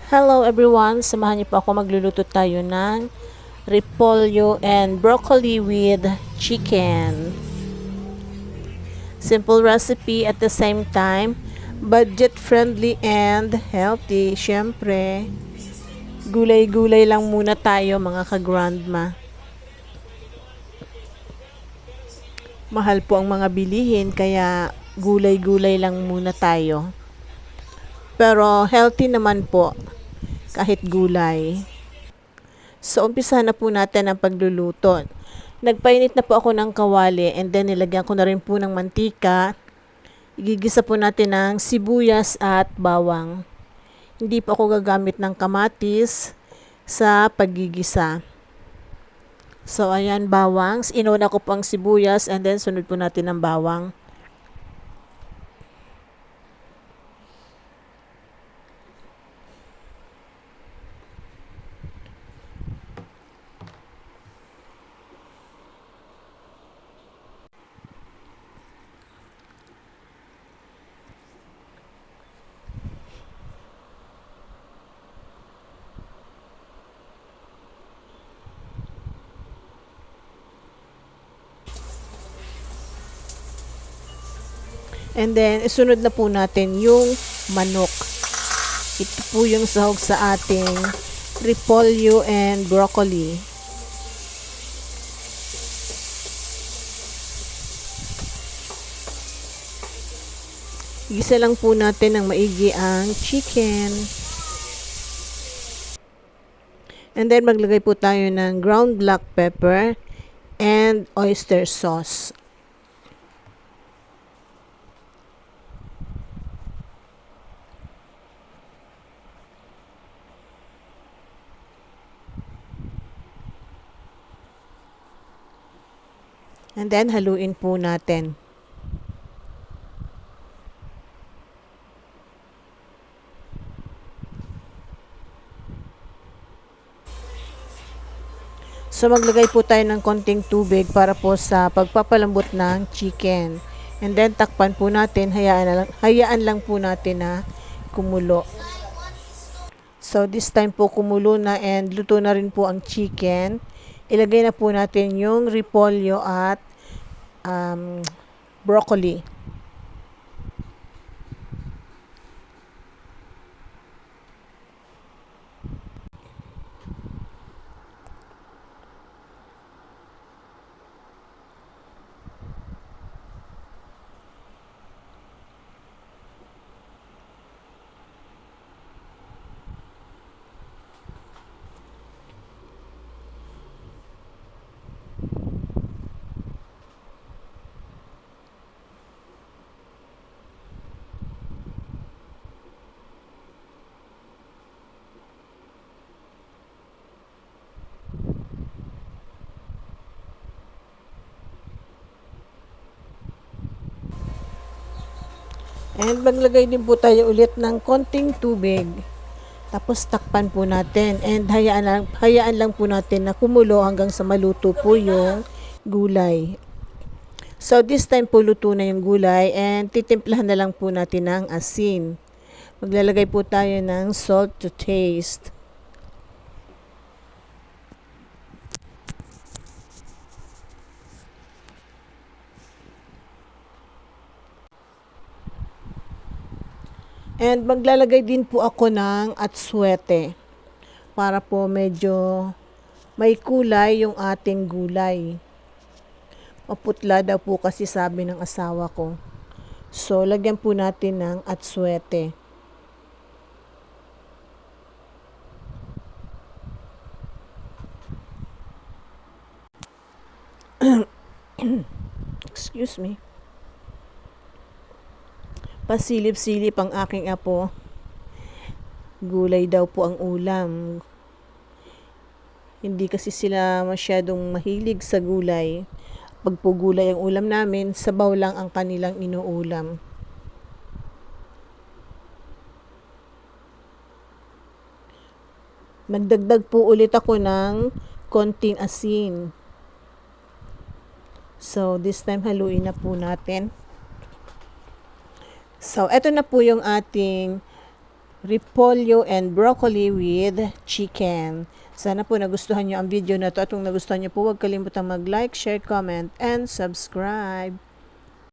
Hello everyone! Samahan niyo po ako, magluluto tayo ng repolyo and broccoli with chicken. Simple recipe at the same time, budget friendly and healthy. Syempre, gulay-gulay lang muna tayo mga ka-grandma. Mahal po ang mga bilihin kaya gulay-gulay lang muna tayo. Pero healthy naman po kahit gulay. So, umpisa na po natin ang pagluluto. Nagpainit na po ako ng kawali and then nilagyan ko na rin po ng mantika. Igigisa po natin ng sibuyas at bawang. Hindi po ako gagamit ng kamatis sa paggigisa. So, ayan, bawang. Inuna ko po ang sibuyas and then sunod po natin ang bawang. And then, isunod na po natin yung manok. Ito po yung sahog sa ating repolyo and broccoli. Igisa lang po natin ng maigi ang chicken. And then, maglagay po tayo ng ground black pepper and oyster sauce. And then, haluin po natin. So, maglagay po tayo ng konting tubig para po sa pagpapalambot ng chicken. And then, takpan po natin, hayaan lang po natin na kumulo. So, this time po kumulo na and luto na rin po ang chicken. Ilagay na po natin yung repolyo at broccoli. And maglagay din po tayo ulit ng konting tubig. Tapos takpan po natin and hayaan lang po natin na kumulo hanggang sa maluto po yung gulay. So this time po luto na yung gulay and titimplahan na lang po natin ng asin. Maglalagay po tayo ng salt to taste. And maglalagay din po ako ng atsuete para po medyo may kulay yung ating gulay. Maputla daw po kasi sabi ng asawa ko. So, lagyan po natin ng atsuete. Excuse me. Pasilip-silip ang aking apo. Gulay daw po ang ulam. Hindi kasi sila masyadong mahilig sa gulay. Pag po gulay ang ulam namin, sabaw lang ang kanilang inuulam. Nagdagdag po ulit ako ng konting asin. So, this time haluin na po natin. So, eto na po yung ating repolyo and broccoli with chicken. Sana po nagustuhan nyo ang video na to at kung nagustuhan nyo po, huwag kalimutang mag-like, share, comment, and subscribe.